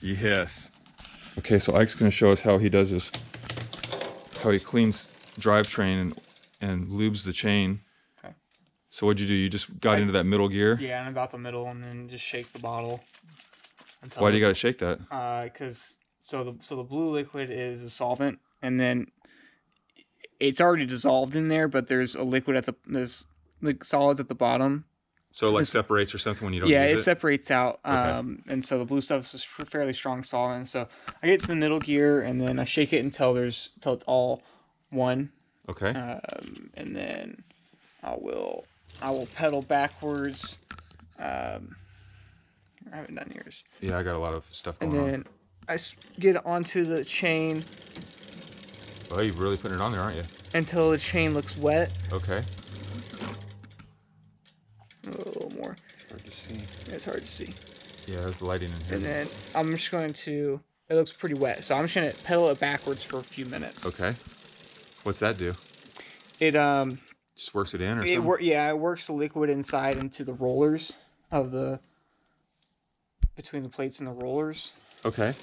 Yes. Okay, so Ike's going to show us how he does this, how he cleans drivetrain and lubes the chain. Okay. So what'd you do? You just got into that middle gear? Yeah, and about the middle, and then just shake the bottle. Why do you got to shake that? Because so the blue liquid is a solvent, and then it's already dissolved in there, but there's a liquid there's like solids at the bottom. So it like separates or something when you don't use it? Yeah, it separates out. Okay. And so the blue stuff is a fairly strong solvent. So I get to the middle gear, and then I shake it until it's all one. Okay. And then I will pedal backwards. I haven't done yours. Yeah, I got a lot of stuff going on. And then I get onto the chain. Oh, you're really putting it on there, aren't you? Until the chain looks wet. Okay. A little more. It's hard to see. It's hard to see. Yeah, there's the lighting in here. And then I'm just going to... It looks pretty wet, so I'm just going to pedal it backwards for a few minutes. Okay. What's that do? It just works it in or something? Yeah, it works the liquid inside into the rollers of the... between the plates and the rollers. Okay.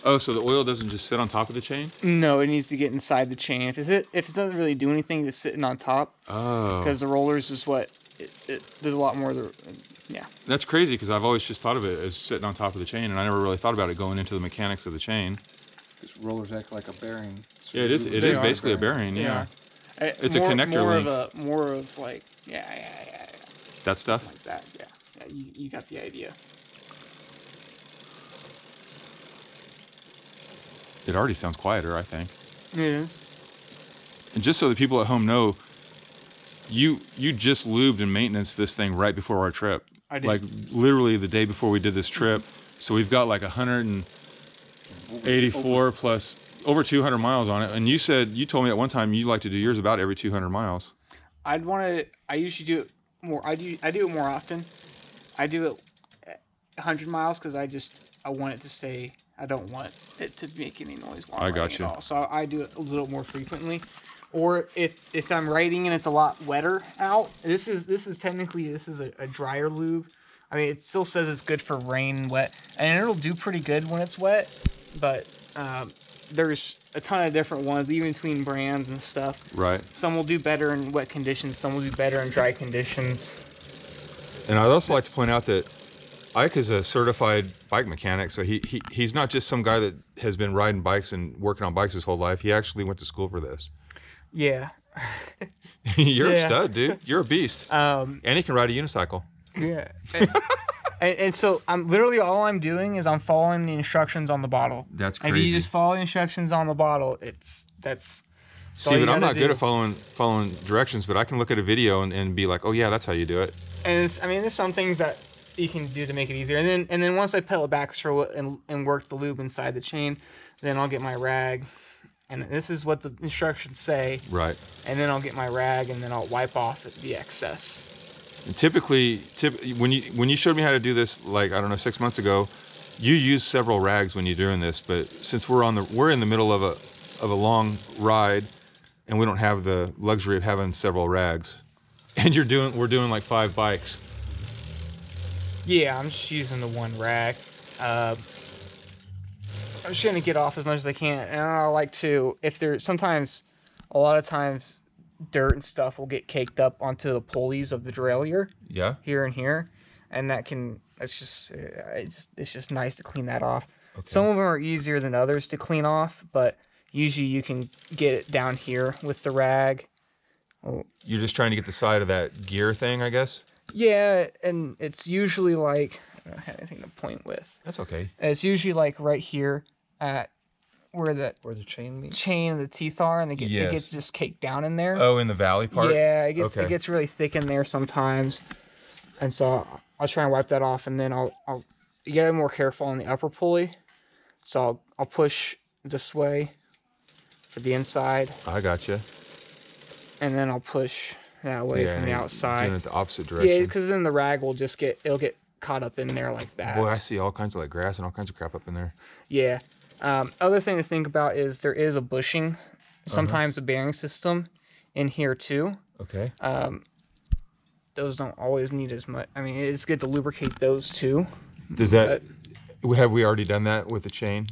Oh, so the oil doesn't just sit on top of the chain? No, it needs to get inside the chain. If it doesn't really do anything, it's sitting on top. Oh. Because the rollers is what... there's a lot more... yeah. That's crazy, because I've always just thought of it as sitting on top of the chain, and I never really thought about it going into the mechanics of the chain. Because rollers act like a bearing. So yeah, it is. It is basically a bearing. Yeah. It's more, a connector link. More of like yeah. That stuff. Like that. Yeah. Yeah. You got the idea. It already sounds quieter, I think. Yeah. And just so the people at home know, you just lubed and maintenance this thing right before our trip. I did. Like literally the day before we did this trip. So we've got like 184 plus over 200 miles on it. And you told me at one time you like to do yours about every 200 miles. I usually do it more. I do it more often. I do it 100 miles because I want it to stay. I don't want it to make any noise while I'm riding at all. So I do it a little more frequently. Or if I'm riding and it's a lot wetter out, this is technically a drier lube. I mean, it still says it's good for rain and wet, and it'll do pretty good when it's wet. But there's a ton of different ones, even between brands and stuff. Right. Some will do better in wet conditions. Some will do better in dry conditions. And I'd also like to point out that Ike is a certified bike mechanic, so he's not just some guy that has been riding bikes and working on bikes his whole life. He actually went to school for this. Yeah. You're a stud, dude. You're a beast. And he can ride a unicycle. Yeah. And so all I'm doing is I'm following the instructions on the bottle. That's crazy. If you just follow the instructions on the bottle, that's See, but I'm not good at following directions, but I can look at a video and be like, oh yeah, that's how you do it. And there's some things that you can do to make it easier. And then once I pedal back and work the lube inside the chain, then I'll get my rag. And this is what the instructions say. Right. And then I'll get my rag and then I'll wipe off the excess. And typically, when you showed me how to do this, like, I don't know, 6 months ago, you use several rags when you're doing this. But since we're in the middle of a long ride, and we don't have the luxury of having several rags, and we're doing like 5 bikes. Yeah, I'm just using the one rag. I'm just gonna get off as much as I can, and I like to. A lot of times, dirt and stuff will get caked up onto the pulleys of the derailleur. Yeah. Here and here, and it's just nice to clean that off. Okay. Some of them are easier than others to clean off, but usually you can get it down here with the rag. You're just trying to get the side of that gear thing, I guess? Yeah, and it's usually like, I don't have anything to point with. That's okay. It's usually like right here at where the chain meets? Chain and the teeth are, and it gets just caked down in there. Oh, in the valley part? Yeah, it gets really thick in there sometimes. And so I'll try and wipe that off, and then I'll get more careful on the upper pulley. So I'll push this way for the inside. I gotcha. And then I'll push that way from the outside. Doing it the opposite direction. Yeah, because then the rag will it'll get caught up in there like that. Boy, I see all kinds of like grass and all kinds of crap up in there. Yeah. Other thing to think about is there is a bushing, sometimes a bearing system in here too. Okay. Those don't always need as much. I mean, it's good to lubricate those too. Does that Have we already done that with the chain?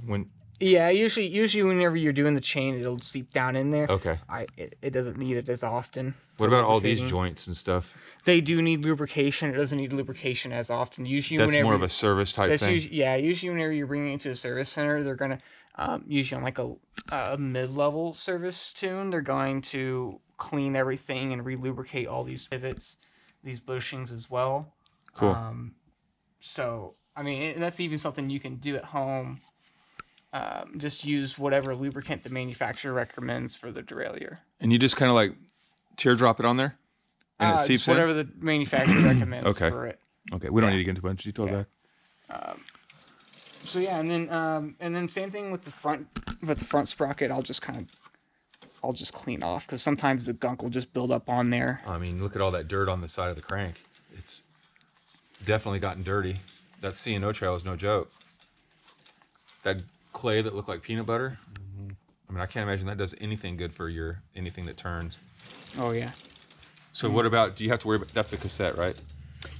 Yeah, usually whenever you're doing the chain, it'll seep down in there. Okay. It doesn't need it as often. What about all these joints and stuff? They do need lubrication. It doesn't need lubrication as often. Usually that's more of a service type thing? Usually whenever you're bringing it to a service center, they're going to, usually on like a mid-level service tune, they're going to clean everything and re-lubricate all these pivots, these bushings as well. Cool. So, I mean, and that's even something you can do at home. Just use whatever lubricant the manufacturer recommends for the derailleur. And you just kind of like teardrop it on there? And it seeps whatever the manufacturer recommends for it. Okay, we don't need to get into a bunch of detail back. So yeah, and then same thing with the front sprocket. I'll just clean off because sometimes the gunk will just build up on there. I mean, look at all that dirt on the side of the crank. It's definitely gotten dirty. That C&O trail is no joke. That clay that looked like peanut butter. I mean, I can't imagine that does anything good for anything that turns. Oh yeah. So what about? Do you have to worry about? That's a cassette, right?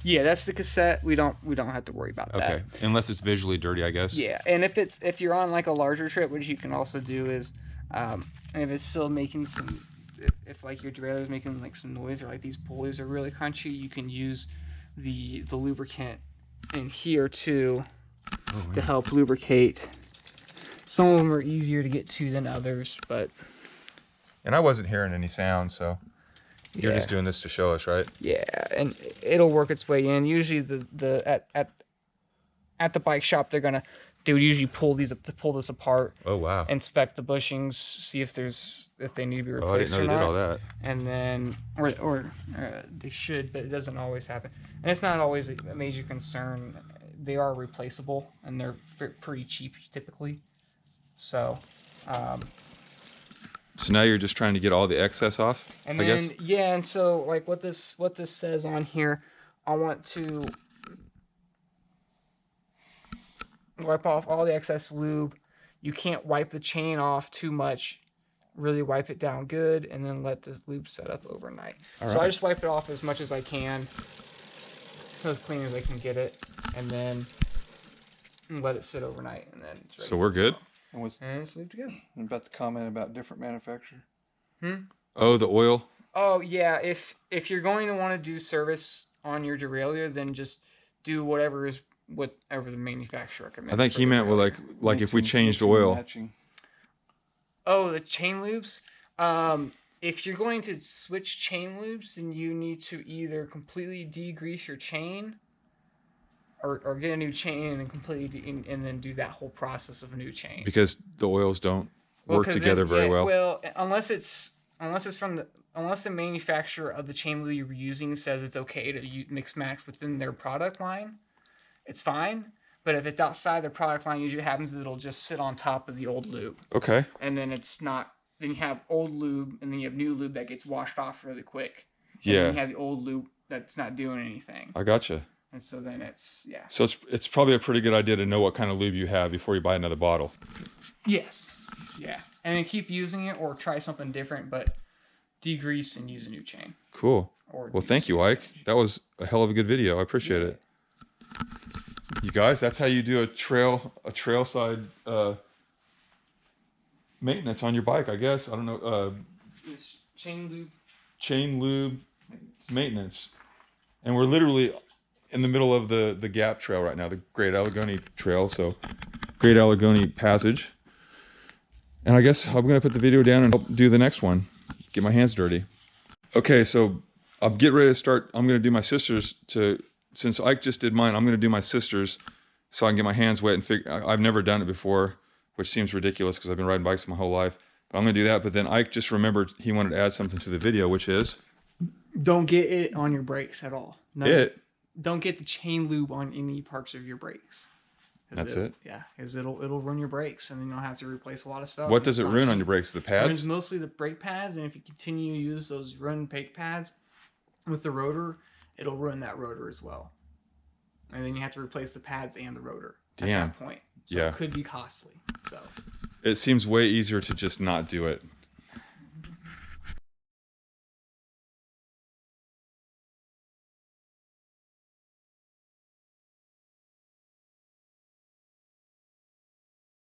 Yeah, that's the cassette. We don't have to worry about that. Okay, unless it's visually dirty, I guess. Yeah, and if you're on like a larger trip, what you can also do is, if it's still making some, if like your derailleur is making like some noise or like these pulleys are really crunchy, you can use the lubricant in here too to help lubricate. Some of them are easier to get to than others, but. And I wasn't hearing any sound, so. You're just doing this to show us, right? Yeah, and it'll work its way in. Usually, at the bike shop, they would usually pull this apart. Oh wow! Inspect the bushings, see if they need to be replaced. Oh, I didn't know they did all that. And then, or they should, but it doesn't always happen. And it's not always a major concern. They are replaceable, and they're pretty cheap typically. So. So now you're just trying to get all the excess off, and I then, guess? Yeah, and so like what this says on here, I want to wipe off all the excess lube. You can't wipe the chain off too much. Really wipe it down good, and then let this lube set up overnight. So I just wipe it off as much as I can, as clean as I can get it, and then let it sit overnight, and then it's ready. So we're good? And it's lubed to go. About the comment about different manufacturer. Oh, the oil. Oh yeah, if you're going to want to do service on your derailleur, then just do whatever the manufacturer recommends. I think he meant like if we changed oil. Matching. Oh, the chain lubes. If you're going to switch chain lubes, then you need to either completely degrease your chain. Or get a new chain and completely and then do that whole process of a new chain. Because the oils don't work together very well. Well, unless the manufacturer of the chain lube you're using says it's okay to mix match within their product line, it's fine. But if it's outside their product line, usually what happens is it'll just sit on top of the old lube. Okay. And then it's not. Then you have old lube, and then you have new lube that gets washed off really quick. And then you have the old lube that's not doing anything. I gotcha. And so then So it's probably a pretty good idea to know what kind of lube you have before you buy another bottle. Yes. Yeah. And then keep using it or try something different, but degrease and use a new chain. Cool. Well, thank you, Ike. That was a hell of a good video. I appreciate it. You guys, that's how you do a trail side maintenance on your bike, I guess. I don't know. It's chain lube maintenance. And we're literally in the middle of the Gap Trail right now, the Great Allegheny Trail, so Great Allegheny Passage. And I guess I'm going to put the video down and help do the next one. Get my hands dirty. Okay, so I'll get ready to start. I'm going to do my sister's since Ike just did mine, I'm going to do my sister's so I can get my hands wet and I've never done it before, which seems ridiculous because I've been riding bikes my whole life. But I'm going to do that, but then Ike just remembered he wanted to add something to the video, which is... Don't get it on your brakes at all. Don't get the chain lube on any parts of your brakes. That's it? Yeah, because it'll ruin your brakes, and then you'll have to replace a lot of stuff. What does it ruin on your brakes? The pads? It ruins mostly the brake pads, and if you continue to use those run brake pads with the rotor, it'll ruin that rotor as well. And then you have to replace the pads and the rotor at that point. So it could be costly. So it seems way easier to just not do it.